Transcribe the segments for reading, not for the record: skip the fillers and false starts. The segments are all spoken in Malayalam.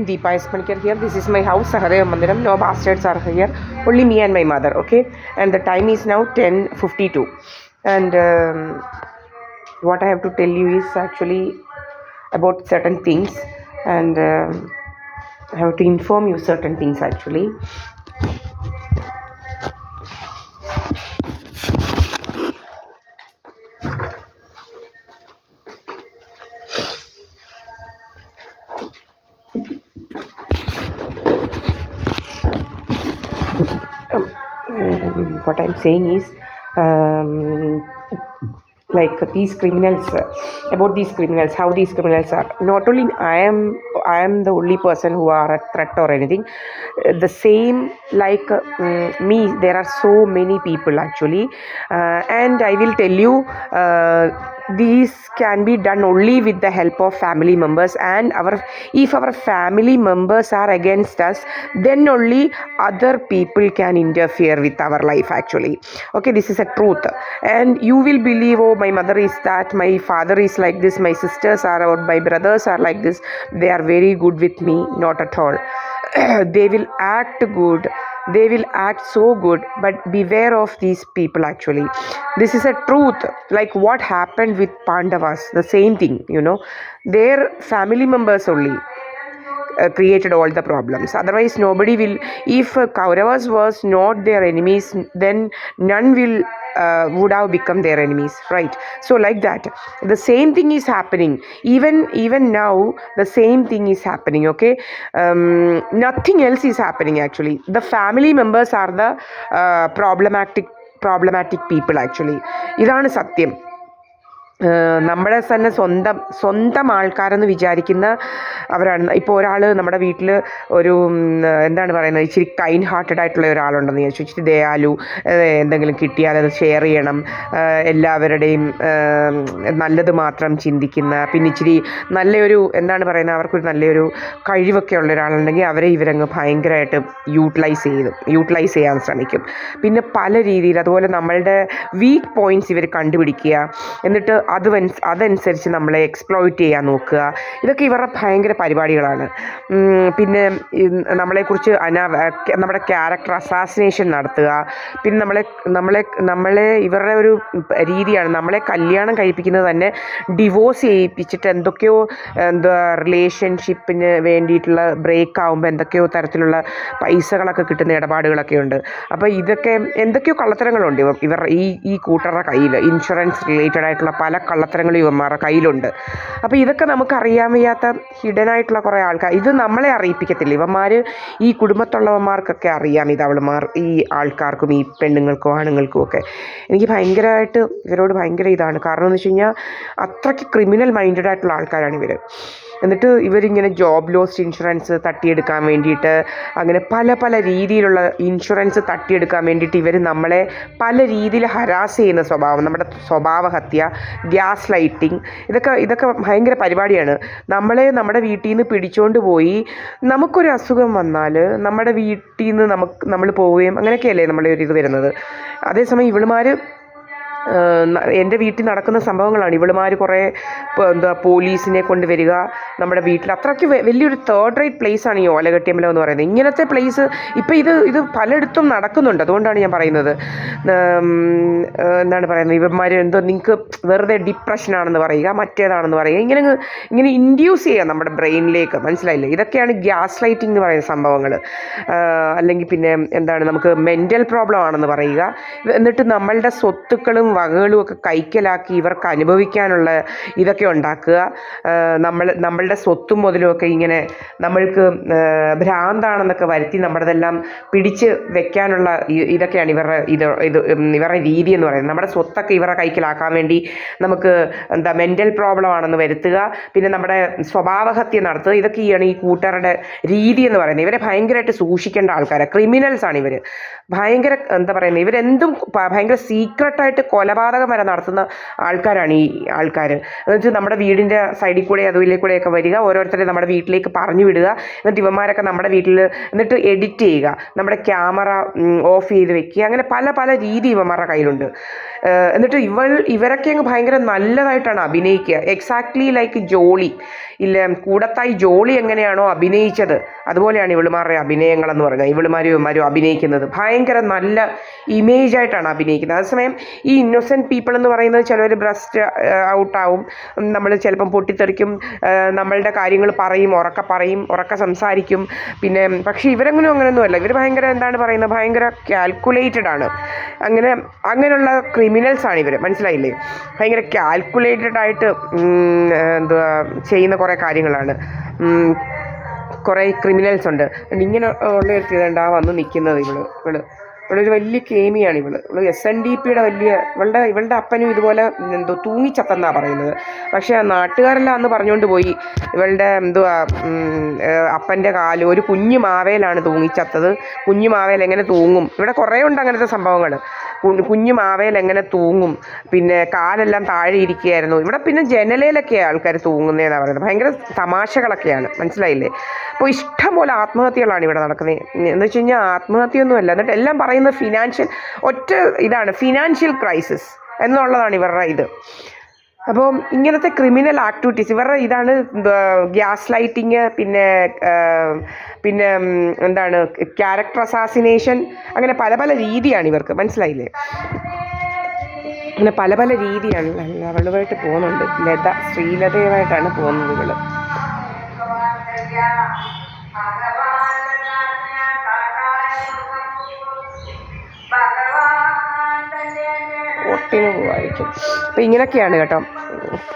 Deepa S. Panikar here. This is my house, Sahadeva Mandiram. No bastards are here. Only me and my mother, okay? And the time is now 10:52. And what I have to tell you is actually about certain things. And I have to inform you certain things actually. What I'm saying is like these criminals, about these criminals, how these criminals are. Not only I am the only person who are a threat or anything. The same like me, there are so many people actually, and I will tell you, these can be done only with the help of family members, and if our family members are against us, then only other people can interfere with our life actually. Okay, this is a truth, and you will believe, oh, my mother is that, my father is like this, my sisters are, or my brothers are like this, they are very good with me. Not at all. They will act good, they will act so good, but beware of these people actually. This is a truth. Like what happened with Pandavas, the same thing, their family members only created all the problems. Otherwise nobody will. If Kauravas was not their enemies, then none will would have become their enemies, right? So like that, the same thing is happening. Even now the same thing is happening. Okay, nothing else is happening actually. The family members are the problematic people actually. ഇതാണ് സത്യം. നമ്മളെ തന്നെ സ്വന്തം ആൾക്കാരെന്ന് വിചാരിക്കുന്ന അവരാണ്. ഇപ്പോൾ ഒരാൾ നമ്മുടെ വീട്ടിൽ ഒരു എന്താണ് പറയുന്നത്, ഇച്ചിരി കൈൻഡ് ഹാർട്ടഡ് ആയിട്ടുള്ള ഒരാളുണ്ടെന്ന് വിചാരിച്ചു, ഇച്ചിരി ദയാലു, എന്തെങ്കിലും കിട്ടിയാൽ അത് ഷെയർ ചെയ്യണം, എല്ലാവരുടെയും നല്ലത് മാത്രം ചിന്തിക്കുന്ന, പിന്നെ ഇച്ചിരി നല്ലൊരു എന്താണ് പറയുന്നത്, അവർക്കൊരു നല്ലൊരു കഴിവൊക്കെ ഉള്ള ഒരാളുണ്ടെങ്കിൽ അവരെ ഇവരങ്ങ് ഭയങ്കരമായിട്ട് യൂട്ടിലൈസ് ചെയ്യാൻ ശ്രമിക്കും. പിന്നെ പല രീതിയിൽ അതുപോലെ നമ്മളുടെ വീക്ക് പോയിൻറ്റ്സ് ഇവർ കണ്ടുപിടിക്കുക, എന്നിട്ട് അതനുസരിച്ച് നമ്മളെ എക്സ്പ്ലോയിറ്റ് ചെയ്യാൻ നോക്കുക. ഇതൊക്കെ ഇവരുടെ ഭയങ്കര പരിപാടികളാണ്. പിന്നെ നമ്മളെക്കുറിച്ച് നമ്മുടെ ക്യാരക്ടർ അസാസിനേഷൻ നടത്തുക. പിന്നെ നമ്മളെ ഇവരുടെ ഒരു രീതിയാണ്, നമ്മളെ കല്യാണം കഴിപ്പിക്കുന്നത് തന്നെ ഡിവോഴ്സ് ചെയ്യിപ്പിച്ചിട്ട് എന്തൊക്കെയോ റിലേഷൻഷിപ്പിന് വേണ്ടിയിട്ടുള്ള ബ്രേക്ക് ആകുമ്പോൾ എന്തൊക്കെയോ തരത്തിലുള്ള പൈസകളൊക്കെ കിട്ടുന്ന ഇടപാടുകളൊക്കെ ഉണ്ട്. അപ്പോൾ ഇതൊക്കെ എന്തൊക്കെയോ കള്ളത്തരങ്ങളുണ്ട് ഇവർ ഈ കൂട്ടരുടെ കയ്യിൽ. ഇൻഷുറൻസ് റിലേറ്റഡ് ആയിട്ടുള്ള പല കള്ളത്തരങ്ങളും ഇവന്മാരുടെ കയ്യിലുണ്ട്. അപ്പോൾ ഇതൊക്കെ നമുക്ക് അറിയാൻ വയ്യാത്ത ഹിഡനായിട്ടുള്ള കുറേ ആൾക്കാർ, ഇത് നമ്മളെ അറിയിപ്പിക്കത്തില്ല. ഇവന്മാർ ഈ കുടുംബത്തുള്ളവന്മാർക്കൊക്കെ അറിയാം, ഇത് അവളുമാർ ഈ ആൾക്കാർക്കും ഈ പെണ്ണുങ്ങൾക്കും ആണുങ്ങൾക്കും ഒക്കെ. എനിക്ക് ഭയങ്കരമായിട്ട് ഇവരോട് ഭയങ്കര ഇതാണ്. കാരണം എന്ന് വെച്ച് കഴിഞ്ഞാൽ അത്രയ്ക്ക് ക്രിമിനൽ മൈൻഡഡ് ആയിട്ടുള്ള ആൾക്കാരാണ് ഇവർ. എന്നിട്ട് ഇവരിങ്ങനെ ജോബ് ലോസ് ഇൻഷുറൻസ് തട്ടിയെടുക്കാൻ വേണ്ടിയിട്ട്, അങ്ങനെ പല രീതിയിലുള്ള ഇൻഷുറൻസ് തട്ടിയെടുക്കാൻ വേണ്ടിയിട്ട് ഇവർ നമ്മളെ പല രീതിയിൽ ഹരാസ് ചെയ്യുന്ന സ്വഭാവം, നമ്മുടെ സ്വഭാവഹത്യ, ഗ്യാസ് ലൈറ്റിങ്, ഇതൊക്കെ ഭയങ്കര പരിപാടിയാണ്. നമ്മുടെ വീട്ടിൽ നിന്ന് പിടിച്ചുകൊണ്ട് പോയി നമുക്കൊരു അസുഖം വന്നാൽ നമ്മുടെ വീട്ടിൽ നിന്ന് നമ്മൾ പോവുകയും അങ്ങനെയൊക്കെയല്ലേ നമ്മളെ ഒരു ഇത് വരുന്നത്. അതേസമയം ഇവളുമാർ, എൻ്റെ വീട്ടിൽ നടക്കുന്ന സംഭവങ്ങളാണ്. ഇവളുമാർ കുറേ പോലീസിനെ കൊണ്ടുവരിക നമ്മുടെ വീട്ടിൽ. അത്രയ്ക്ക് വലിയൊരു തേർഡ് റേറ്റ് പ്ലേസാണ് ഈ ഓലകെട്ടിയമ്പലം എന്ന് പറയുന്നത്. ഇങ്ങനത്തെ പ്ലേസ് ഇപ്പോൾ ഇത് പലയിടത്തും നടക്കുന്നുണ്ട്. അതുകൊണ്ടാണ് ഞാൻ പറയുന്നത്. എന്താണ് പറയുന്നത്, ഇവന്മാർ നിങ്ങൾക്ക് വെറുതെ ഡിപ്രഷനാണെന്ന് പറയുക, മറ്റേതാണെന്ന് പറയുക, ഇങ്ങനെ ഇൻഡ്യൂസ് ചെയ്യുക നമ്മുടെ ബ്രെയിനിലേക്ക്. മനസ്സിലായില്ലേ? ഇതൊക്കെയാണ് ഗ്യാസ് ലൈറ്റിംഗ് എന്ന് പറയുന്ന സംഭവങ്ങൾ. അല്ലെങ്കിൽ പിന്നെ എന്താണ്, നമുക്ക് മെൻ്റൽ പ്രോബ്ലം ആണെന്ന് പറയുക. എന്നിട്ട് നമ്മളുടെ സ്വത്തുക്കളും വകകളും ഒക്കെ കൈക്കലാക്കി ഇവർക്ക് അനുഭവിക്കാനുള്ള ഇതൊക്കെ ഉണ്ടാക്കുക. നമ്മളുടെ സ്വത്തും മുതലും ഒക്കെ ഇങ്ങനെ നമ്മൾക്ക് ഭ്രാന്താണെന്നൊക്കെ വരുത്തി നമ്മുടെതെല്ലാം പിടിച്ച് വെക്കാനുള്ള ഇതൊക്കെയാണ് ഇവരുടെ രീതി എന്ന് പറയുന്നത്. നമ്മുടെ സ്വത്തൊക്കെ ഇവരുടെ കൈക്കലാക്കാൻ വേണ്ടി നമുക്ക് മെൻ്റൽ പ്രോബ്ലം ആണെന്ന് വരുത്തുക, പിന്നെ നമ്മുടെ സ്വഭാവഹത്യ നടത്തുക. ഇതൊക്കെയാണ് ഈ കൂട്ടരുടെ രീതി എന്ന് പറയുന്നത്. ഇവരെ ഭയങ്കരമായിട്ട് സൂക്ഷിക്കേണ്ട ആൾക്കാരാണ്. ക്രിമിനൽസാണ് ഇവർ. ഭയങ്കര ഇവരെന്തും ഭയങ്കര സീക്രട്ടായിട്ട് കൊലപാതകം വരെ നടത്തുന്ന ആൾക്കാരാണ് ഈ ആൾക്കാർ. എന്നുവെച്ചാൽ നമ്മുടെ വീടിൻ്റെ സൈഡിൽ കൂടെ അതുവിലെ കൂടെയൊക്കെ വരിക, ഓരോരുത്തരെ നമ്മുടെ വീട്ടിലേക്ക് പറഞ്ഞു ഇടുക, എന്നിട്ട് ഇവന്മാരൊക്കെ നമ്മുടെ വീട്ടിൽ എന്നിട്ട് എഡിറ്റ് ചെയ്യുക, നമ്മുടെ ക്യാമറ ഓഫ് ചെയ്ത് വെക്കുക, അങ്ങനെ പല പല രീതി ഇവന്മാരുടെ കയ്യിലുണ്ട്. എന്നിട്ട് ഇവരൊക്കെ അങ്ങ് ഭയങ്കര നല്ലതായിട്ടാണ് അഭിനയിക്കുക. എക്സാക്ട്ലി ലൈക്ക് ജോളി ഇല്ല, കൂടത്തായി ജോളി എങ്ങനെയാണോ അഭിനയിച്ചത് അതുപോലെയാണ് ഇവളുമാരുടെ അഭിനയങ്ങളെന്ന് പറഞ്ഞാൽ. ഇവളുമാരും അഭിനയിക്കുന്നത് ഭയങ്കര നല്ല ഇമേജായിട്ടാണ് അഭിനയിക്കുന്നത്. അതേസമയം ഈ ഇന്നൊസെൻറ്റ് പീപ്പിൾ എന്ന് പറയുന്നത് ചിലവർ ബ്രസ്റ്റ് ഔട്ടാവും, നമ്മൾ ചിലപ്പം പൊട്ടിത്തെറിക്കും, നമ്മളുടെ കാര്യങ്ങൾ പറയും, ഉറക്ക സംസാരിക്കും. പിന്നെ പക്ഷേ അങ്ങനെയൊന്നുമല്ല. ഇവർ ഭയങ്കര എന്താണ് പറയുന്നത്, ഭയങ്കര കാൽക്കുലേറ്റഡ് ആണ്. അങ്ങനെയുള്ള ക്രിമിനൽസാണ് ഇവർ, മനസ്സിലായില്ലേ? ഭയങ്കര കാൽക്കുലേറ്റഡ് ആയിട്ട് എന്തുവാ ചെയ്യുന്ന കുറേ കാര്യങ്ങളാണ്. കുറേ ക്രിമിനൽസ് ഉണ്ട്. ഇങ്ങനെ ഉള്ള ഇതാ വന്ന് നിൽക്കുന്നത് ഇവളൊരു വലിയ കേമിയാണ്. ഇവള് SNDPയുടെ ഇവളുടെ അപ്പനും ഇതുപോലെ തൂങ്ങിച്ചത്തെന്നാണ് പറയുന്നത്. പക്ഷേ നാട്ടുകാരെല്ലാം അന്ന് പറഞ്ഞുകൊണ്ട് പോയി ഇവളുടെ അപ്പൻ്റെ കാല് ഒരു കുഞ്ഞു മാവേലാണ് തൂങ്ങിച്ചത്തത്. കുഞ്ഞു മാവേൽ എങ്ങനെ തൂങ്ങും? ഇവിടെ കുറേ ഉണ്ട് അങ്ങനത്തെ സംഭവങ്ങൾ. കുഞ്ഞു മാവേൽ എങ്ങനെ തൂങ്ങും, പിന്നെ കാലെല്ലാം താഴെ ഇരിക്കുകയായിരുന്നു. ഇവിടെ പിന്നെ ജനലയിലൊക്കെയാണ് ആൾക്കാർ തൂങ്ങുന്നതെന്നാണ് പറയുന്നത്. ഭയങ്കര തമാശകളൊക്കെയാണ്, മനസ്സിലായില്ലേ? അപ്പോൾ ഇഷ്ടം പോലെ ആത്മഹത്യകളാണ് ഇവിടെ നടക്കുന്നത്. എന്ന് വെച്ച് കഴിഞ്ഞാൽ ആത്മഹത്യയൊന്നുമല്ല, എന്നിട്ട് എല്ലാം പറയുന്നത് ഫിനാൻഷ്യൽ ക്രൈസിസ് എന്നുള്ളതാണ് ഇവരുടെ ഇത്. അപ്പോൾ ഇങ്ങനത്തെ ക്രിമിനൽ ആക്ടിവിറ്റീസ് ഇവരുടെ ഇതാണ്. ഗ്യാസ് ലൈറ്റിങ്, പിന്നെ എന്താണ് ക്യാരക്ടർ അസാസിനേഷൻ, അങ്ങനെ പല പല രീതിയാണ് ഇവർക്ക്, മനസ്സിലായില്ലേ? അങ്ങനെ പല പല രീതിയാണ്. അവളുമായിട്ട് പോകുന്നുണ്ട്, ശ്രീലതയുമായിട്ടാണ് പോകുന്നത് ഇവള്. ഒട്ടിന് പോവായിരിക്കും. അപ്പോൾ ഇങ്ങനെയൊക്കെയാണ് കേട്ടോ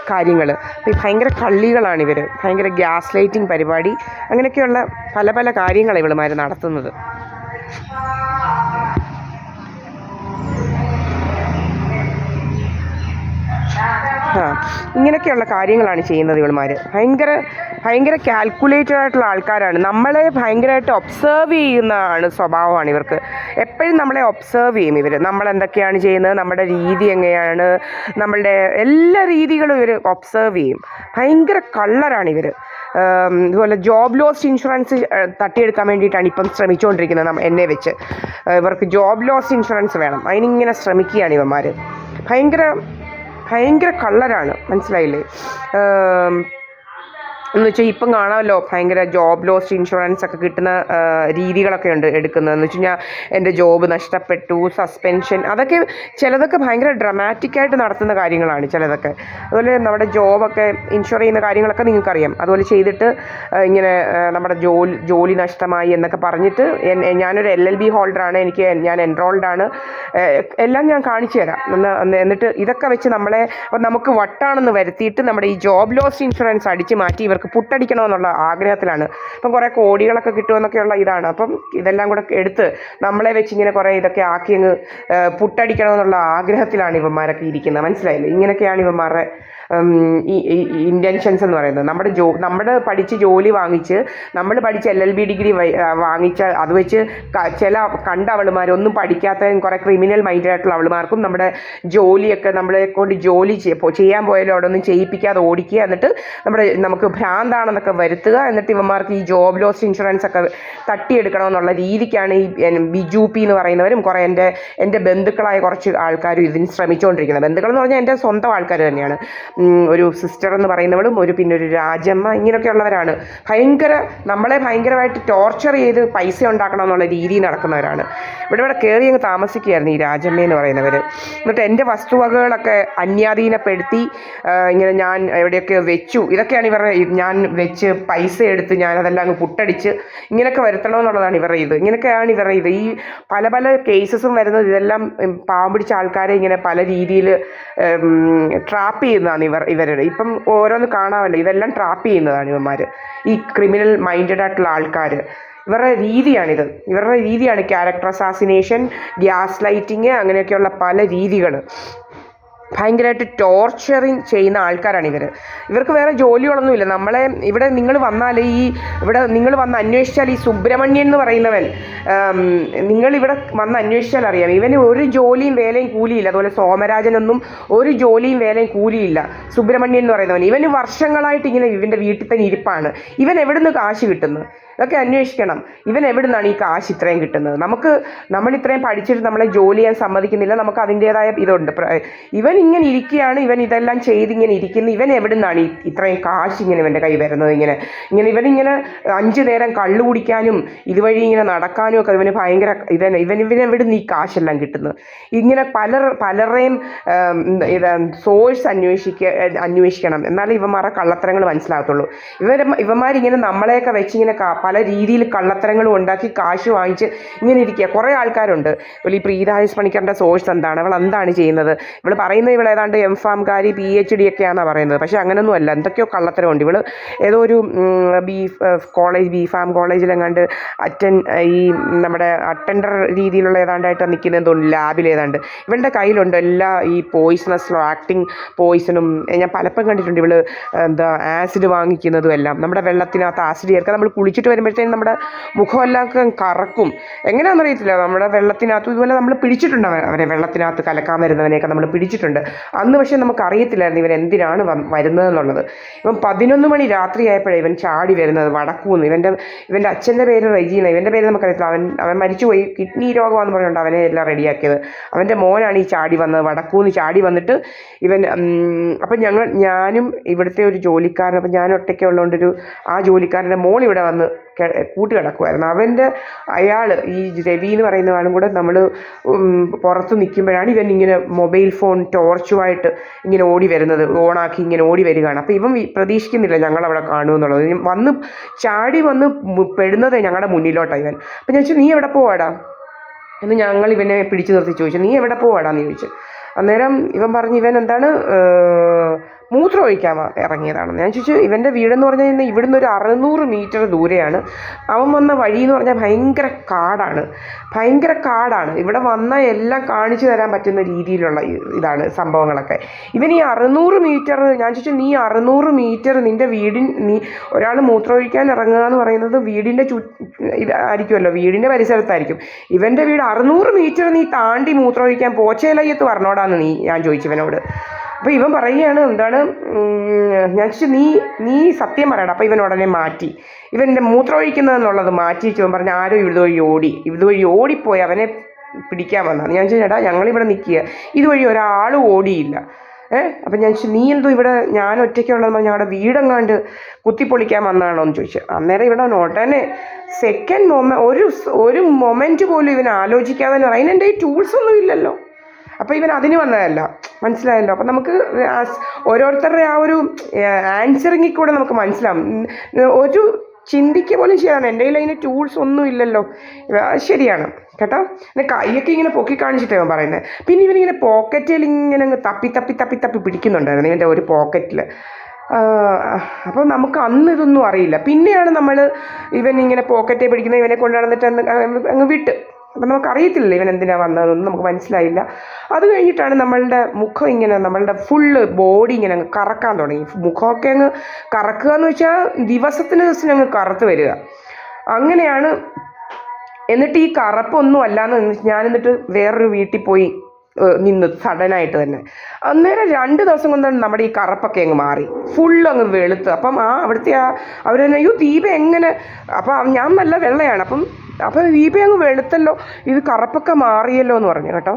കാര്യങ്ങൾ. അപ്പോൾ ഭയങ്കര കള്ളികളാണ് ഇവർ, ഭയങ്കര ഗ്യാസ് ലൈറ്റിംഗ് പരിപാടി, അങ്ങനെയൊക്കെയുള്ള പല പല കാര്യങ്ങളാണ് ഇവളുമാർ നടത്തുന്നത്. ഇങ്ങനെയൊക്കെയുള്ള കാര്യങ്ങളാണ് ചെയ്യുന്നത് ഇവളുമാർ. ഭയങ്കര കാൽക്കുലേറ്റഡ് ആയിട്ടുള്ള ആൾക്കാരാണ്. നമ്മളെ ഭയങ്കരമായിട്ട് ഒബ്സേർവ് ചെയ്യുന്നതാണ് സ്വഭാവമാണ് ഇവർക്ക്. എപ്പോഴും നമ്മളെ ഒബ്സേർവ് ചെയ്യും ഇവർ. നമ്മളെന്തൊക്കെയാണ് ചെയ്യുന്നത്, നമ്മുടെ രീതി എങ്ങനെയാണ്, നമ്മളുടെ എല്ലാ രീതികളും ഇവർ ഒബ്സേർവ് ചെയ്യും. ഭയങ്കര കള്ളരാണ് ഇവർ. ഇതുപോലെ ജോബ് ലോസ് ഇൻഷുറൻസ് തട്ടിയെടുക്കാൻ വേണ്ടിയിട്ടാണ് ഇപ്പം ശ്രമിച്ചുകൊണ്ടിരിക്കുന്നത്. എന്നെ വെച്ച് ഇവർക്ക് ജോബ് ലോസ് ഇൻഷുറൻസ് വേണം, അതിനിങ്ങനെ ശ്രമിക്കുകയാണ് ഇവന്മാർ. ഭയങ്കര കള്ളരാണ്, മനസ്സിലായില്ലേ? എന്ന് വെച്ചാൽ ഇപ്പം കാണാമല്ലോ, ഭയങ്കര ജോബ് ലോസ് ഇൻഷുറൻസ് ഒക്കെ കിട്ടുന്ന രീതികളൊക്കെ ഉണ്ട് എടുക്കുന്നതെന്ന് വെച്ച് കഴിഞ്ഞാൽ എൻ്റെ ജോബ് നഷ്ടപ്പെട്ടു, സസ്പെൻഷൻ, ചിലതൊക്കെ ഭയങ്കര ഡ്രമാറ്റിക്കായിട്ട് നടത്തുന്ന കാര്യങ്ങളാണ് ചിലതൊക്കെ. അതുപോലെ നമ്മുടെ ജോബൊക്കെ ഇൻഷുർ ചെയ്യുന്ന കാര്യങ്ങളൊക്കെ നിങ്ങൾക്കറിയാം. അതുപോലെ ചെയ്തിട്ട് ഇങ്ങനെ നമ്മുടെ ജോലി നഷ്ടമായി എന്നൊക്കെ പറഞ്ഞിട്ട് ഞാനൊരു LLB ഹോൾഡറാണ്, ഞാൻ എൻറോൾഡാണ്, എല്ലാം ഞാൻ കാണിച്ചു തരാം. എന്നിട്ട് ഇതൊക്കെ വെച്ച് നമുക്ക് വട്ടാണെന്ന് വരുത്തിയിട്ട് നമ്മുടെ ഈ ജോബ് ലോസ് ഇൻഷുറൻസ് അടിച്ച് മാറ്റി ഇവർക്ക് പുട്ടടിക്കണമെന്നുള്ള ആഗ്രഹത്തിലാണ്. അപ്പം കുറേ കോടികളൊക്കെ കിട്ടുമെന്നൊക്കെയുള്ള ഇതാണ്. അപ്പം ഇതെല്ലാം കൂടെ എടുത്ത് നമ്മളെ വെച്ച് ഇങ്ങനെ കുറേ ഇതൊക്കെ ആക്കി അങ്ങ് പുട്ടടിക്കണമെന്നുള്ള ആഗ്രഹത്തിലാണ് ഇവന്മാരൊക്കെ ഇരിക്കുന്നത്, മനസ്സിലായില്ലേ? ഇങ്ങനെയൊക്കെയാണ് ഇവന്മാരുടെ ഈ ഇൻറ്റൻഷൻസ് എന്ന് പറയുന്നത്. നമ്മുടെ പഠിച്ച് ജോലി വാങ്ങിച്ച്, നമ്മൾ പഠിച്ച് LLB ഡിഗ്രി വാങ്ങിച്ച അത് വെച്ച് ചില കണ്ട അവളുമാരൊന്നും പഠിക്കാത്ത കുറേ ക്രിമിനൽ മൈൻഡഡ് ആയിട്ടുള്ള അവളുമാർക്കും നമ്മുടെ ജോലിയൊക്കെ നമ്മളെ കൊണ്ട് ജോലി ചെയ്യാൻ പോയാലും അവിടെ ഒന്നും ചെയ്യിപ്പിക്കാതെ ഓടിക്കുക, എന്നിട്ട് നമുക്ക് ഭ്രാന്താണെന്നൊക്കെ വരുത്തുക, എന്നിട്ട് ഇവന്മാർക്ക് ഈ ജോബ് ലോസ് ഇൻഷുറൻസ് ഒക്കെ തട്ടിയെടുക്കണമെന്നുള്ള രീതിക്കാണ് ഈ BJP എന്ന് പറയുന്നവരും കുറേ എൻ്റെ ബന്ധുക്കളായ കുറച്ച് ആൾക്കാരും ഇതിന് ശ്രമിച്ചുകൊണ്ടിരിക്കുന്നത്. ബന്ധുക്കൾ എന്ന് പറഞ്ഞാൽ എൻ്റെ സ്വന്തം ആൾക്കാർ തന്നെയാണ്. ഒരു സിസ്റ്റർ എന്ന് പറയുന്നവളും പിന്നെ ഒരു രാജമ്മ, ഇങ്ങനെയൊക്കെയുള്ളവരാണ്. നമ്മളെ ഭയങ്കരമായിട്ട് ടോർച്ചർ ചെയ്ത് പൈസ ഉണ്ടാക്കണം എന്നുള്ള രീതിയിൽ നടക്കുന്നവരാണ്. ഇവിടെ കയറി അങ്ങ് താമസിക്കുകയായിരുന്നു ഈ രാജമ്മ എന്ന് പറയുന്നവർ. എന്നിട്ട് എൻ്റെ വസ്തുവകകളൊക്കെ അന്യാധീനപ്പെടുത്തി ഇങ്ങനെ ഞാൻ എവിടെയൊക്കെ വെച്ചു, ഇതൊക്കെയാണ് ഞാൻ വെച്ച് പൈസ എടുത്ത് ഞാനതെല്ലാം അങ്ങ് പുട്ടടിച്ച് ഇങ്ങനെയൊക്കെ വരുത്തണമെന്നുള്ളതാണ് ഇങ്ങനെയൊക്കെയാണ് ഇവരുടെ ഇത്. ഈ പല പല കേസസും വരുന്നത് ഇതെല്ലാം പാവം പിടിച്ച ആൾക്കാരെ ഇങ്ങനെ പല രീതിയിൽ ട്രാപ്പ് ചെയ്യുന്നതാണ് ഇവരുടെ. ഇപ്പം ഓരോന്ന് കാണാമല്ലോ, ഇതെല്ലാം ട്രാപ്പ് ചെയ്യുന്നതാണ് ഇവന്മാർ, ഈ ക്രിമിനൽ മൈൻഡഡ് ആയിട്ടുള്ള ആൾക്കാർ. ഇവരുടെ രീതിയാണ് ക്യാരക്ടർ അസാസിനേഷൻ, ഗ്യാസ് ലൈറ്റിങ്, അങ്ങനെയൊക്കെയുള്ള പല രീതികൾ. ഭയങ്കരമായിട്ട് ടോർച്ചറിങ് ചെയ്യുന്ന ആൾക്കാരാണ് ഇവർക്ക് വേറെ ജോലികളൊന്നുമില്ല. നമ്മളെ ഇവിടെ നിങ്ങൾ വന്നാൽ ഇവിടെ നിങ്ങൾ വന്ന് അന്വേഷിച്ചാൽ ഈ സുബ്രഹ്മണ്യൻ എന്ന് പറയുന്നവൻ നിങ്ങളിവിടെ വന്ന് അന്വേഷിച്ചാൽ അറിയാം, ഇവന് ഒരു ജോലിയും വേലയും കൂലിയില്ല. അതുപോലെ സോമരാജനൊന്നും ഒരു ജോലിയും വേലയും കൂലിയില്ല. സുബ്രഹ്മണ്യൻ എന്ന് പറയുന്നവൻ ഇവന് വർഷങ്ങളായിട്ട് ഇങ്ങനെ ഇവൻ്റെ വീട്ടിൽ തന്നെ ഇരിപ്പാണ്. ഇവൻ എവിടുന്ന് കാശ് കിട്ടുന്നു? ഇതൊക്കെ അന്വേഷിക്കണം. ഇവൻ എവിടെ നിന്നാണ് ഈ കാശ് ഇത്രയും കിട്ടുന്നത്? നമ്മൾ ഇത്രയും പഠിച്ചിട്ട് നമ്മളെ ജോലി ചെയ്യാൻ സമ്മതിക്കുന്നില്ല. നമുക്ക് അതിൻ്റേതായ ഇതുണ്ട്. ഇവൻ ഇങ്ങനെ ഇരിക്കുകയാണ്, ഇവൻ ഇതെല്ലാം ചെയ്തിങ്ങനെ ഇരിക്കുന്നു. ഇവൻ എവിടെ നിന്നാണ് ഇത്രയും കാശ് ഇങ്ങനെ ഇവൻ്റെ കൈ വരുന്നത്? ഇവനിങ്ങനെ 5 നേരം കള്ളു കുടിക്കാനും ഇതുവഴി ഇങ്ങനെ നടക്കാനും ഒക്കെ ഇവന് ഭയങ്കര ഇവനെവിടെ നിന്ന് ഈ കാശെല്ലാം കിട്ടുന്നത്? ഇങ്ങനെ പലരുടെയും സോഴ്സ് അന്വേഷിക്കണം. എന്നാലും ഇവന്മാരുടെ കള്ളത്തരങ്ങൾ മനസ്സിലാകത്തുള്ളൂ. ഇവന്മാരിങ്ങനെ നമ്മളെയൊക്കെ വെച്ചിങ്ങനെ പല രീതിയിൽ കള്ളത്തരങ്ങളും ഉണ്ടാക്കി കാശ് വാങ്ങിച്ച് ഇങ്ങനെ ഇരിക്കുക. കുറേ ആൾക്കാരുണ്ട്. ഈ പ്രീതായസ് പണിക്കറിൻ്റെ സോഴ്സ് എന്താണ്, അവൾ എന്താണ് ചെയ്യുന്നത്? ഇവൾ പറയുന്നത് ഇവൾ ഏതാണ്ട് MPharm PhD ഒക്കെയാണെന്നാണ് പറയുന്നത്. പക്ഷേ അങ്ങനെയൊന്നും അല്ല, എന്തൊക്കെയോ കള്ളത്തരമുണ്ട്. ഇവൾ ഏതോ ഒരു BPharm കോളേജിലെങ്ങാണ്ട് ഈ നമ്മുടെ അറ്റൻഡർ രീതിയിലുള്ള ഏതാണ്ടായിട്ട് നിൽക്കുന്നത് തോന്നുന്നു, ലാബിൽ ഏതാണ്ട്. ഇവളുടെ കയ്യിലുണ്ട് എല്ലാ ഈ പോയിസണസ് ആക്ടിങ് പോയിസണും. ഞാൻ പലപ്പോഴും കണ്ടിട്ടുണ്ട് ഇവൾ ആസിഡ് വാങ്ങിക്കുന്നതും എല്ലാം. നമ്മുടെ വെള്ളത്തിനകത്ത് ആസിഡ് ചേർക്കുക. നമ്മൾ കുളിച്ചിട്ട് വരുമ്പോഴത്തേക്കും നമ്മുടെ മുഖമെല്ലാം കറക്കും. എങ്ങനെയാണെന്നറിയത്തില്ല. നമ്മുടെ വെള്ളത്തിനകത്ത് ഇതുപോലെ നമ്മൾ പിടിച്ചിട്ടുണ്ട് അവരെ, വെള്ളത്തിനകത്ത് കലക്കാൻ വരുന്നവനെയൊക്കെ നമ്മൾ പിടിച്ചിട്ടുണ്ട് അന്ന്. പക്ഷേ നമുക്ക് അറിയത്തില്ലായിരുന്നു ഇവൻ എന്തിനാണ് വരുന്നതെന്നുള്ളത്. ഇവൻ 11 മണി രാത്രിയായപ്പോഴേ ഇവൻ ചാടി വരുന്നത് വടക്കൂന്ന്. ഇവൻ്റെ അച്ഛൻ്റെ പേര് റെജീന, ഇവൻ്റെ പേര് നമുക്കറിയത്തില്ല. അവൻ മരിച്ചുപോയി, കിഡ്നി രോഗമാണെന്ന് പറഞ്ഞുകൊണ്ട് അവനെ എല്ലാം റെഡിയാക്കിയത്. അവൻ്റെ മോനാണ് ഈ ചാടി വന്നത്, വടക്കൂന്ന് ചാടി വന്നിട്ട് ഇവൻ. അപ്പം ഞാനും ഇവിടുത്തെ ഒരു ജോലിക്കാരൻ, അപ്പം ഞാൻ ഒറ്റയ്ക്കുള്ളതുകൊണ്ടൊരു ആ ജോലിക്കാരൻ്റെ മോൾ ഇവിടെ വന്ന് കൂട്ടി കിടക്കുമായിരുന്നു. അയാൾ ഈ രവി എന്ന് പറയുന്ന ആളും കൂടെ നമ്മൾ പുറത്ത് നിൽക്കുമ്പോഴാണ് ഇവൻ ഇങ്ങനെ മൊബൈൽ ഫോൺ ടോർച്ചുമായിട്ട് ഇങ്ങനെ ഓടി വരുന്നത്, ഓണാക്കി ഇങ്ങനെ ഓടി വരികയാണ്. അപ്പോൾ ഇവൻ പ്രതീക്ഷിക്കുന്നില്ല ഞങ്ങളവിടെ കാണുമെന്നുള്ളത്. ചാടി വന്ന് പെടുന്നത് ഞങ്ങളുടെ മുന്നിലോട്ടാണ് ഇവൻ. അപ്പം ഞാൻ ചോദിച്ചു, നീ എവിടെ പോവാടാ എന്ന് ഞങ്ങൾ ഇവനെ പിടിച്ചു നിർത്തി ചോദിച്ചു. നീ എവിടെ പോവാടാന്ന് ചോദിച്ചു. അന്നേരം ഇവൻ പറഞ്ഞു ഇവൻ എന്താണ് മൂത്രം ഒഴിക്കാൻ ഇറങ്ങിയതാണെന്ന്. ഞാൻ ചോദിച്ചു, ഇവൻ്റെ വീടെന്ന് പറഞ്ഞു കഴിഞ്ഞാൽ ഇവിടുന്ന് ഒരു 600 മീറ്റർ ദൂരെയാണ്. അവൻ വന്ന വഴി എന്ന് പറഞ്ഞാൽ ഭയങ്കര കാടാണ്. ഇവിടെ വന്നാൽ എല്ലാം കാണിച്ചു തരാൻ പറ്റുന്ന രീതിയിലുള്ള ഇതാണ് സംഭവങ്ങളൊക്കെ. ഇവൻ ഈ 600 മീറ്റർ, ഞാൻ ചോദിച്ചു, നീ 600 മീറ്റർ നിൻ്റെ നീ ഒരാൾ മൂത്രം ഒഴിക്കാൻ ഇറങ്ങുക എന്ന് പറയുന്നത് വീടിൻ്റെ ഇതായിരിക്കുമല്ലോ, വീടിൻ്റെ പരിസരത്തായിരിക്കും. ഇവൻ്റെ വീട് 600 മീറ്റർ നീ താണ്ടി മൂത്രം ഒഴിക്കാൻ പോച്ചയിലയ്യത്ത് പറഞ്ഞോടാന്ന് ഞാൻ ചോദിച്ചു ഇവനോട്. അപ്പോൾ ഇവൻ പറയുകയാണ് എന്താണ്, ഞാൻ ചോദിച്ചു നീ സത്യം പറയണം. അപ്പോൾ ഇവൻ ഉടനെ മാറ്റി, ഇവൻ്റെ മൂത്രം ഒഴിക്കുന്നതെന്നുള്ളത് മാറ്റി വെച്ചു. ഇവൻ പറഞ്ഞു ആരോ ഇതുവഴി ഓടിപ്പോയി അവനെ പിടിക്കാൻ വന്നതാണ്. ഞാൻ ചോദിച്ചു, ചേട്ടാ ഞങ്ങളിവിടെ നിൽക്കുക, ഇതുവഴി ഒരാളും ഓടിയില്ല. അപ്പം ഞാൻ ചോദിച്ചു, നീ എന്തോ ഇവിടെ ഞാൻ ഒറ്റയ്ക്കുള്ളതെന്ന് പറഞ്ഞാൽ ഞങ്ങളുടെ വീടെങ്ങാണ്ട് കുത്തിപ്പൊളിക്കാൻ വന്നതാണോ എന്ന് ചോദിച്ചു. അന്നേരം ഇവിടെ ഉടനെ ഒരു മൊമെൻറ്റ് പോലും ഇവൻ ആലോചിക്കാതെ അതിനെൻ്റെ ഈ ടൂൾസൊന്നും ഇല്ലല്ലോ. അപ്പോൾ ഇവൻ അതിന് വന്നതല്ല, മനസ്സിലായല്ലോ. അപ്പം നമുക്ക് ഓരോരുത്തരുടെ ആ ഒരു ആൻസറിങ്ങിൽ കൂടെ നമുക്ക് മനസ്സിലാവും. ഒരു ചിന്തിക്കുക പോലും ചെയ്യാൻ എൻ്റെ കയ്യിൽ അതിന് ടൂൾസ് ഒന്നും ഇല്ലല്ലോ. ശരിയാണ് കേട്ടോ. കൈയൊക്കെ ഇങ്ങനെ പൊക്കി കാണിച്ചിട്ടാണ് ഇവൻ പറയുന്നത്. പിന്നെ ഇവനിങ്ങനെ പോക്കറ്റിൽ ഇങ്ങനെ അങ്ങ് തപ്പി പിടിക്കുന്നുണ്ടായിരുന്നു ഇവൻ്റെ ഒരു പോക്കറ്റിൽ. അപ്പോൾ നമുക്ക് അന്ന് ഇതൊന്നും അറിയില്ല. പിന്നെയാണ് ഇവൻ ഇങ്ങനെ പോക്കറ്റെ പിടിക്കുന്നത്, ഇവനെ കൊണ്ടു നടന്നിട്ട് അങ്ങ് വിട്ട്. അപ്പം നമുക്കറിയത്തില്ല ഇവൻ എന്തിനാണ് വന്നതെന്നൊന്നും നമുക്ക് മനസ്സിലായില്ല. അത് കഴിഞ്ഞിട്ടാണ് നമ്മളുടെ ഫുള്ള് ബോഡി ഇങ്ങനെ അങ്ങ് കറക്കാൻ തുടങ്ങി. മുഖമൊക്കെ അങ്ങ് കറക്കുക എന്ന് വെച്ചാൽ ദിവസത്തിന് അങ്ങ് കറുത്ത് വരിക. അങ്ങനെയാണ്. എന്നിട്ട് ഈ കറുപ്പൊന്നും അല്ലാന്ന് എന്നിട്ട് വേറൊരു വീട്ടിൽ പോയി നിന്ന് സഡനായിട്ട് തന്നെ. അന്നേരം 2 ദിവസം കൊണ്ടാണ് നമ്മുടെ ഈ കറുപ്പൊക്കെ അങ്ങ് മാറി, ഫുള്ള് അങ്ങ് വെളുത്ത്. അപ്പം അവിടുത്തെ അവർ തന്നെ, അയ്യോ ദീപ എങ്ങനെ, അപ്പം ഞാൻ നല്ല വെള്ളയാണ്, അപ്പം ദീപ അങ്ങ് വെളുത്തല്ലോ, ഇത് കറുപ്പൊക്കെ മാറിയല്ലോ എന്ന് പറഞ്ഞു കേട്ടോ.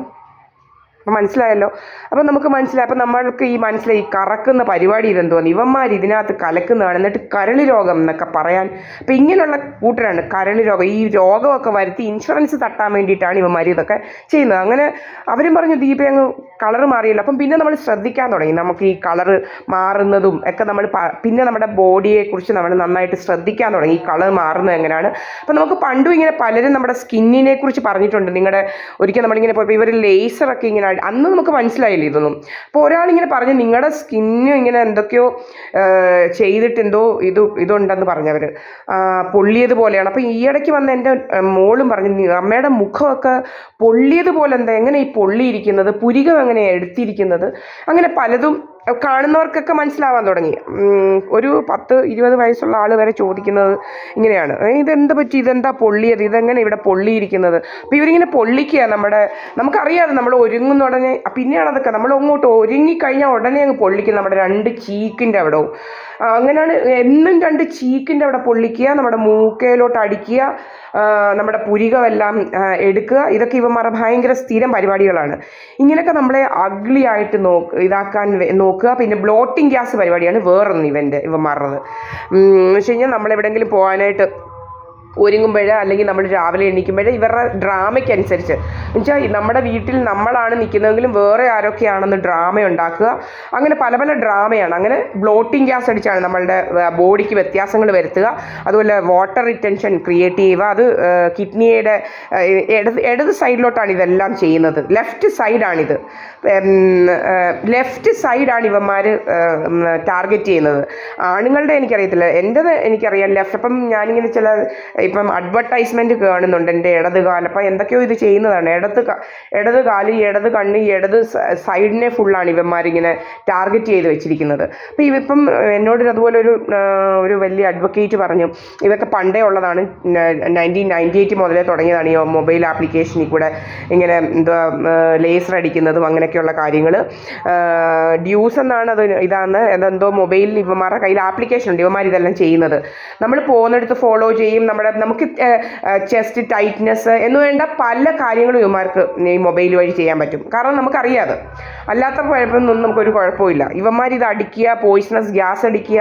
അപ്പം മനസ്സിലായല്ലോ. അപ്പം നമുക്ക് മനസ്സിലായി. അപ്പം നമ്മൾക്ക് മനസ്സിലായി കറക്കുന്ന പരിപാടി ഇതെന്തോന്ന്, ഇവന്മാർ ഇതിനകത്ത് കലക്കുന്നതാണ്. എന്നിട്ട് കരളി രോഗം എന്നൊക്കെ പറയാൻ, അപ്പം ഇങ്ങനെയുള്ള കൂട്ടരാണ് കരളി രോഗം. ഈ രോഗമൊക്കെ വരുത്തി ഇൻഷുറൻസ് തട്ടാൻ വേണ്ടിയിട്ടാണ് ഇവന്മാർ ഇതൊക്കെ ചെയ്യുന്നത്. അങ്ങനെ അവരും പറഞ്ഞു ദീപ അങ്ങ് കളറ് മാറിയല്ലോ. അപ്പം പിന്നെ നമ്മൾ ശ്രദ്ധിക്കാൻ തുടങ്ങി, നമുക്ക് ഈ കളറ് മാറുന്നതും ഒക്കെ പിന്നെ നമ്മുടെ ബോഡിയെക്കുറിച്ച് നമ്മൾ നന്നായിട്ട് ശ്രദ്ധിക്കാൻ തുടങ്ങി, ഈ കളർ മാറുന്നത് എങ്ങനെയാണ്. അപ്പം നമുക്ക് പണ്ടും ഇങ്ങനെ പലരും നമ്മുടെ സ്കിന്നിനെ കുറിച്ച് പറഞ്ഞിട്ടുണ്ട്. ഒരിക്കൽ നമ്മളിങ്ങനെ പോയപ്പോൾ ഇവർ ലേസറൊക്കെ ഇങ്ങനെ അന്ന് നമുക്ക് മനസ്സിലായില്ല ഇതൊന്നും. അപ്പോൾ ഒരാളിങ്ങനെ പറഞ്ഞു നിങ്ങളുടെ സ്കിന്നും ഇങ്ങനെ എന്തൊക്കെയോ ചെയ്തിട്ട് എന്തോ ഇതുണ്ടെന്ന് പറഞ്ഞവർ, പൊള്ളിയതുപോലെയാണ്. അപ്പോൾ ഈയിടയ്ക്ക് വന്ന എൻ്റെ മോളും പറഞ്ഞു അമ്മയുടെ മുഖമൊക്കെ പൊള്ളിയതുപോലെ, എന്താ എങ്ങനെ ഈ പൊള്ളിയിരിക്കുന്നത്, പുരികം എങ്ങനെയാണ് എടുത്തിരിക്കുന്നത്, അങ്ങനെ പലതും കാണുന്നവർക്കൊക്കെ മനസ്സിലാവാൻ തുടങ്ങി. ഒരു 10-20 വയസ്സുള്ള ആൾ വരെ ചോദിക്കുന്നത് ഇങ്ങനെയാണ്, ഇതെന്താ പറ്റി, ഇതെന്താ പൊള്ളിയത്, ഇതെങ്ങനെ ഇവിടെ പൊള്ളിയിരിക്കുന്നത്. അപ്പോൾ ഇവരിങ്ങനെ പൊള്ളിക്കുക. നമുക്കറിയാതെ നമ്മൾ ഒരുങ്ങുന്ന ഉടനെ പിന്നെയാണ് അതൊക്കെ നമ്മൾ അങ്ങോട്ട് ഒരുങ്ങിക്കഴിഞ്ഞാൽ ഉടനെ അങ്ങ് പൊള്ളിക്കും നമ്മുടെ 2 ചീക്കിൻ്റെ അവിടവും. അങ്ങനെയാണ് എന്നും 2 ചീക്കിൻ്റെ അവിടെ പൊള്ളിക്കുക, നമ്മുടെ മൂക്കയിലോട്ട് അടിക്കുക, നമ്മുടെ പുരികമെല്ലാം എടുക്കുക. ഇതൊക്കെ ഇവന്മാരുടെ ഭയങ്കര സ്ഥിരം പരിപാടികളാണ്. ഇങ്ങനെയൊക്കെ നമ്മളെ അഗ്ലി ആയിട്ട് ഇതാക്കാൻ നോക്കുക. പിന്നെ ബ്ലോട്ടിങ് ഗ്യാസ് പരിപാടിയാണ് വേറൊന്ന് ഇവന്മാരുള്ളത്. എന്ന് വെച്ച് കഴിഞ്ഞാൽ നമ്മളെവിടെയെങ്കിലും പോകാനായിട്ട് ഒരുങ്ങുമ്പോഴേ അല്ലെങ്കിൽ നമ്മൾ രാവിലെ എണീക്കുമ്പോഴേ ഇവരുടെ ഡ്രാമയ്ക്കനുസരിച്ച് എന്നുവെച്ചാൽ നമ്മുടെ വീട്ടിൽ നമ്മളാണ് നിൽക്കുന്നതെങ്കിലും വേറെ ആരൊക്കെയാണെന്ന് ഡ്രാമ ഉണ്ടാക്കുക. അങ്ങനെ പല പല ഡ്രാമയാണ്. അങ്ങനെ ബ്ലോട്ടിങ് ഗ്യാസ് അടിച്ചാണ് നമ്മളുടെ ബോഡിക്ക് വ്യത്യാസങ്ങൾ വരുത്തുക. അതുപോലെ വാട്ടർ റിറ്റൻഷൻ ക്രിയേറ്റ് ചെയ്യുക. അത് കിഡ്നിയുടെ ഇടത് സൈഡിലോട്ടാണ് ഇതെല്ലാം ചെയ്യുന്നത്. ലെഫ്റ്റ് സൈഡാണിത്. ലെഫ്റ്റ് സൈഡാണ് ഇവന്മാർ ടാർഗറ്റ് ചെയ്യുന്നത്. ആണുങ്ങളുടെ എനിക്കറിയത്തില്ല, എൻ്റെത് എനിക്കറിയാം ലെഫ്റ്റ്. അപ്പം ഞാനിങ്ങനെ ഇപ്പം അഡ്വർടൈസ്മെൻറ്റ് കാണുന്നുണ്ട് എൻ്റെ ഇടത് കാലം. അപ്പം എന്തൊക്കെയോ ഇത് ചെയ്യുന്നതാണ്. ഇടത് കാല്, ഇടത് കണ്ണ്, ഇടത് സൈഡിനെ ഫുള്ളാണ് ഇവന്മാരിങ്ങനെ ടാർഗറ്റ് ചെയ്ത് വെച്ചിരിക്കുന്നത്. അപ്പോൾ ഇപ്പം എന്നോട് അതുപോലെ ഒരു വലിയ അഡ്വക്കേറ്റ് പറഞ്ഞു ഇതൊക്കെ പണ്ടേ ഉള്ളതാണ്, 1998 മുതലേ തുടങ്ങിയതാണ് ഈ മൊബൈൽ ആപ്ലിക്കേഷനിൽ കൂടെ ഇങ്ങനെ എന്താ ലേസർ അടിക്കുന്നതും അങ്ങനെയൊക്കെയുള്ള കാര്യങ്ങൾ. ഡ്യൂസ് എന്നാണ് അത്, ഇതാണ് എന്തോ മൊബൈലിൽ ഇവന്മാരുടെ കയ്യിൽ ആപ്ലിക്കേഷൻ ഉണ്ട്, ഇവന്മാർ ഇതെല്ലാം ചെയ്യുന്നത്. നമ്മൾ പോകുന്നിടത്ത് ഫോളോ ചെയ്യും. നമുക്ക് ചെസ്റ്റ് ടൈറ്റ്നെസ് എന്ന് വേണ്ട പല കാര്യങ്ങളും ഇവന്മാർക്ക് ഈ മൊബൈൽ വഴി ചെയ്യാൻ പറ്റും. കാരണം നമുക്കറിയാതെ അല്ലാത്ത കുഴപ്പമൊന്നും നമുക്കൊരു കുഴപ്പമില്ല. ഇവന്മാർ ഇത് അടിക്കുക, പോയിസണസ് ഗ്യാസ് അടിക്കുക,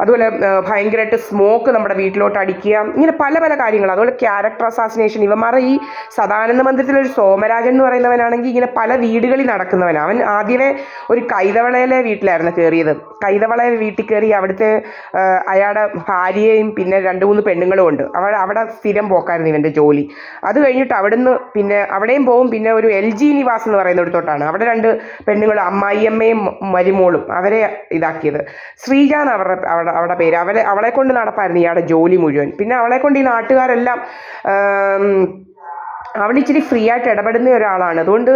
അതുപോലെ ഭയങ്കരമായിട്ട് സ്മോക്ക് നമ്മുടെ വീട്ടിലോട്ട് അടിക്കുക, ഇങ്ങനെ പല പല കാര്യങ്ങൾ. അതുപോലെ ക്യാരക്ടർ അസാസിനേഷൻ. ഇവന്മാരുടെ ഈ സദാനന്ദ മന്ദിരത്തിലൊരു സോമരാജൻ എന്ന് പറയുന്നവനാണെങ്കിൽ ഇങ്ങനെ പല വീടുകളിൽ നടക്കുന്നവനാണ്. അവൻ ആദ്യമേ ഒരു കൈതവളയിലെ വീട്ടിലായിരുന്നു കയറിയത്. കൈതവള വീട്ടിൽ കയറി അവിടുത്തെ അയാളുടെ ഭാര്യയും പിന്നെ 2-3 പെണ്ണുങ്ങളും ഉണ്ട്. അവിടെ സ്ഥിരം പോക്കായിരുന്നു ഇവൻ്റെ ജോലി. അത് കഴിഞ്ഞിട്ട് അവിടുന്ന് പിന്നെ അവിടെയും പോകും. പിന്നെ ഒരു LG നിവാസ് എന്ന് പറയുന്നിടത്തോട്ടാണ്. അവിടെ 2 പെണ്ണുങ്ങൾ, അമ്മായിയമ്മയും മരുമോളും, അവരെ ഇതാക്കിയത്. ശ്രീജ എന്ന് അവരുടെ പേര്. അവളെ കൊണ്ട് നടപ്പായിരുന്നു ഇയാളുടെ ജോലി മുഴുവൻ. പിന്നെ അവളെ കൊണ്ട് ഈ നാട്ടുകാരെല്ലാം അവളിച്ചിരി ഫ്രീ ആയിട്ട് ഇടപെടുന്ന ഒരാളാണ്. അതുകൊണ്ട്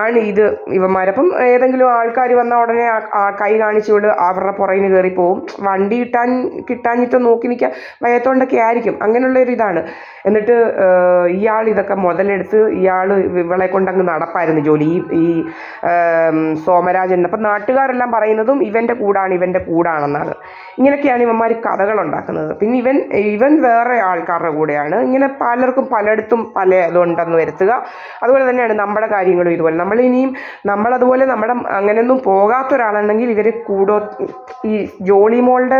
ആണ് ഇത് ഇവന്മാരപ്പം ഏതെങ്കിലും ആൾക്കാർ വന്നാൽ ഉടനെ കൈ കാണിച്ചുകൊണ്ട് അവരുടെ പുറകിന് കയറിപ്പോവും. വണ്ടി കിട്ടാഞ്ഞിട്ട് നോക്കി നിൽക്കാൻ വയത്തോണ്ടൊക്കെ ആയിരിക്കും. അങ്ങനെയുള്ളൊരു ഇതാണ്. എന്നിട്ട് ഇയാൾ ഇതൊക്കെ മുതലെടുത്ത് ഇവളെ കൊണ്ടങ്ങ് നടപ്പായിരുന്നു ജോലി, ഈ സോമരാജൻ. അപ്പം നാട്ടുകാരെല്ലാം പറയുന്നതും ഇവൻ്റെ കൂടാണെന്നാണ്. ഇങ്ങനെയൊക്കെയാണ് ഇവന്മാർ കഥകളുണ്ടാക്കുന്നത്. പിന്നെ ഇവൻ വേറെ ആൾക്കാരുടെ കൂടെയാണ്. ഇങ്ങനെ പലർക്കും പലയിടത്തും പല ഇതുണ്ടെന്ന് വരുത്തുക. അതുപോലെ തന്നെയാണ് നമ്മുടെ കാര്യങ്ങളും ഇതുപോലെ. നമ്മളതുപോലെ നമ്മുടെ അങ്ങനെയൊന്നും പോകാത്ത ഒരാളാണെങ്കിൽ ഇവർ ഈ ജോളി മോളുടെ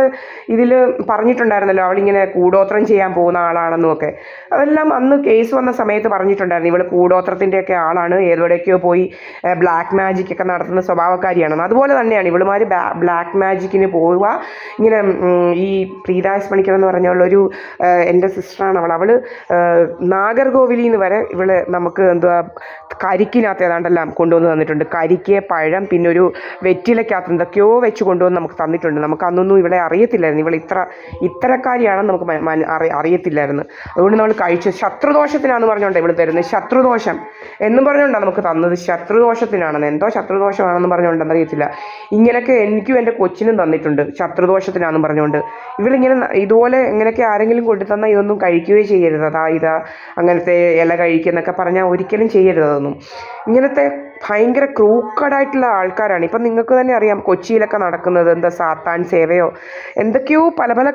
ഇതിൽ പറഞ്ഞിട്ടുണ്ടായിരുന്നല്ലോ അവളിങ്ങനെ കൂടോത്രം ചെയ്യാൻ പോകുന്ന ആളാണെന്നും ഒക്കെ. അതെല്ലാം അന്ന് കേസ് വന്ന സമയത്ത് പറഞ്ഞിട്ടുണ്ടായിരുന്നു ഇവൾ കൂടോത്രത്തിൻ്റെയൊക്കെ ആളാണ്, ഏതോടെയൊക്കെയോ പോയി ബ്ലാക്ക് മാജിക് ഒക്കെ നടത്തുന്ന സ്വഭാവക്കാരിയാണെന്ന്. അതുപോലെ തന്നെയാണ് ഇവളുമാർ ബ്ലാക്ക് മാജിക്കിന് പോവുക. ഇങ്ങനെ ഈ പ്രീതാസ് പണിക്കർ എന്ന് പറഞ്ഞുള്ളൊരു എൻ്റെ സിസ്റ്ററാണ് അവൾ നാഗർകോവിലിൽ നിന്ന് വരെ ഇവള് നമുക്ക് എന്തുവാ കരിക്കിനകത്ത് ഏതാണ്ടെല്ലാം കൊണ്ടുവന്ന് തന്നിട്ടുണ്ട്. കരിക്ക്, പഴം, പിന്നെ ഒരു വെറ്റിലക്കകത്ത് എന്തൊക്കെയോ വെച്ച് കൊണ്ടുവന്ന് നമുക്ക് തന്നിട്ടുണ്ട്. നമുക്ക് അന്നൊന്നും ഇവളെ അറിയത്തില്ലായിരുന്നു. ഇവൾ ഇത്തരക്കാരിയാണെന്ന് നമുക്ക് അറിയത്തില്ലായിരുന്നു. അതുകൊണ്ട് നമ്മൾ ശത്രുദോഷത്തിനാണെന്ന് പറഞ്ഞുകൊണ്ട് ഇവൾ തരുന്നത്. ശത്രുദോഷം എന്നും പറഞ്ഞുകൊണ്ടാണ് നമുക്ക് തന്നത്. ശത്രുദോഷത്തിനാണെന്ന്, എന്തോ ശത്രുദോഷമാണെന്ന് പറഞ്ഞുകൊണ്ടെന്ന് അറിയത്തില്ല. ഇങ്ങനെയൊക്കെ എനിക്കും എൻ്റെ കൊച്ചിനും തന്നിട്ടുണ്ട് ശത്രുദോഷത്തിനാണെന്ന് പറഞ്ഞുകൊണ്ട്. ഇവളിങ്ങനെ ഇതുപോലെ ഇങ്ങനെയൊക്കെ ആരെങ്കിലും കൊണ്ടു തന്നാൽ ഇതൊന്നും കഴിക്കുകയോ ചെയ്യരുത്. ഇതാ അങ്ങനത്തെ ഇല കഴിക്കുന്നൊക്കെ പറഞ്ഞാൽ ഒരിക്കലും ചെയ്യരുത് അതൊന്നും. ഇങ്ങനത്തെ ഭയങ്കര ക്രൂക്കഡായിട്ടുള്ള ആൾക്കാരാണ്. ഇപ്പം നിങ്ങൾക്ക് തന്നെ അറിയാം കൊച്ചിയിലൊക്കെ നടക്കുന്നത് എന്താ സാത്താൻ സേവയോ എന്തൊക്കെയോ പല പല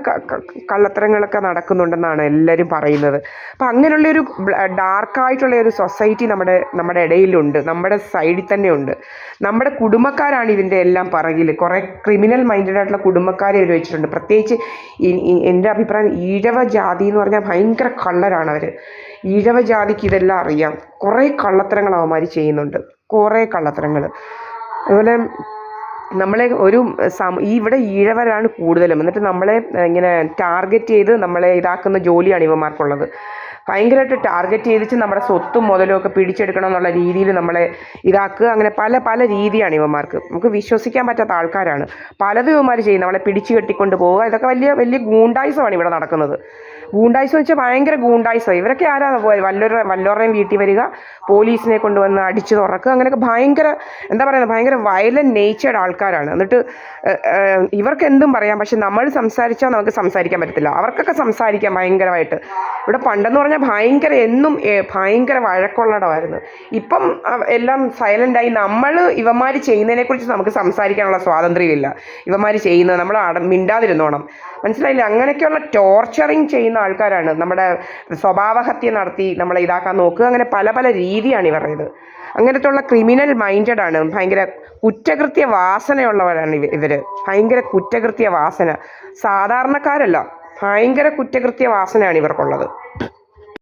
കള്ളത്തരങ്ങളൊക്കെ നടക്കുന്നുണ്ടെന്നാണ് എല്ലാവരും പറയുന്നത്. അപ്പം അങ്ങനെയുള്ളൊരു ഡാർക്കായിട്ടുള്ള ഒരു സൊസൈറ്റി നമ്മുടെ ഇടയിലുണ്ട്, നമ്മുടെ സൈഡിൽ തന്നെ ഉണ്ട്. നമ്മുടെ കുടുംബക്കാരാണ് ഇതിൻ്റെ എല്ലാം പറകിൽ. കുറേ ക്രിമിനൽ മൈൻഡഡ് ആയിട്ടുള്ള കുടുംബക്കാരെ ഇവർ വെച്ചിട്ടുണ്ട്. പ്രത്യേകിച്ച് എൻ്റെ അഭിപ്രായം ഈഴവ ജാതി എന്ന് പറഞ്ഞാൽ ഭയങ്കര കള്ളരാണ് അവർ. ഈഴവ ജാതിക്ക് ഇതെല്ലാം അറിയാം. കുറേ കള്ളത്തരങ്ങൾ അവന്മാർ ചെയ്യുന്നുണ്ട്, കുറേ കള്ളത്തരങ്ങൾ. അതുപോലെ നമ്മളെ ഇവിടെ ഈഴവരാണ് കൂടുതലും. എന്നിട്ട് നമ്മളെ ഇങ്ങനെ ടാർഗറ്റ് ചെയ്ത് നമ്മളെ ഇതാക്കുന്ന ജോലിയാണ് ഇവന്മാർക്കുള്ളത്. ഭയങ്കരമായിട്ട് ടാർഗറ്റ് ചെയ്തിട്ട് നമ്മുടെ സ്വത്തും മുതലും ഒക്കെ പിടിച്ചെടുക്കണം എന്നുള്ള രീതിയിൽ നമ്മളെ ഇതാക്കുക. അങ്ങനെ പല പല രീതിയാണ് ഇവന്മാർക്ക്. നമുക്ക് വിശ്വസിക്കാൻ പറ്റാത്ത ആൾക്കാരാണ് പലതും ഇവന്മാർ ചെയ്യുന്നത്. നമ്മളെ പിടിച്ചു കെട്ടിക്കൊണ്ട് പോവുക, ഇതൊക്കെ വലിയ വലിയ ഗൂണ്ടായിസമാണ് ഇവിടെ നടക്കുന്നത്. ഗൂണ്ടായിസം വെച്ചാൽ ഭയങ്കര ഗൂണ്ടായിസം. ഇവരൊക്കെ ആരാണ് വല്ലവരുടെയും വീട്ടിൽ വരിക, പോലീസിനെ കൊണ്ടുവന്ന് അടിച്ചു തുറക്കുക, അങ്ങനെയൊക്കെ ഭയങ്കര എന്താ പറയുക, ഭയങ്കര വയലൻറ്റ് നേച്ചേർഡ് ആൾക്കാരാണ്. എന്നിട്ട് ഇവർക്ക് എന്തും പറയാം, പക്ഷെ നമ്മൾ സംസാരിച്ചാൽ നമുക്ക് സംസാരിക്കാൻ പറ്റത്തില്ല. അവർക്കൊക്കെ സംസാരിക്കാം ഭയങ്കരമായിട്ട്. ഇവിടെ പണ്ടെന്ന് പറഞ്ഞാൽ ഭയങ്കര എന്നും ഭയങ്കര വഴക്കുള്ളടമായിരുന്നു. ഇപ്പം എല്ലാം സൈലൻ്റായി. നമ്മൾ ഇവന്മാർ ചെയ്യുന്നതിനെക്കുറിച്ച് നമുക്ക് സംസാരിക്കാനുള്ള സ്വാതന്ത്ര്യമില്ല. ഇവന്മാർ ചെയ്യുന്നത് നമ്മൾ മിണ്ടാതിരുന്നോണം, മനസ്സിലായില്ലേ? അങ്ങനെയൊക്കെയുള്ള ടോർച്ചറിങ് ചെയ്യുന്ന ആൾക്കാരാണ്. നമ്മുടെ സ്വഭാവഹത്യ നടത്തി നമ്മളെ ഇതാക്കാൻ നോക്കുക. അങ്ങനെ പല പല രീതിയാണ് ഇവരുടേത്. അങ്ങനത്തെ ഉള്ള ക്രിമിനൽ മൈൻഡഡ് ആണ്. ഭയങ്കര കുറ്റകൃത്യ വാസനയുള്ളവരാണ് ഇവർ. ഭയങ്കര കുറ്റകൃത്യ വാസന, സാധാരണക്കാരല്ല, ഭയങ്കര കുറ്റകൃത്യ വാസനയാണ് ഇവർക്കുള്ളത്.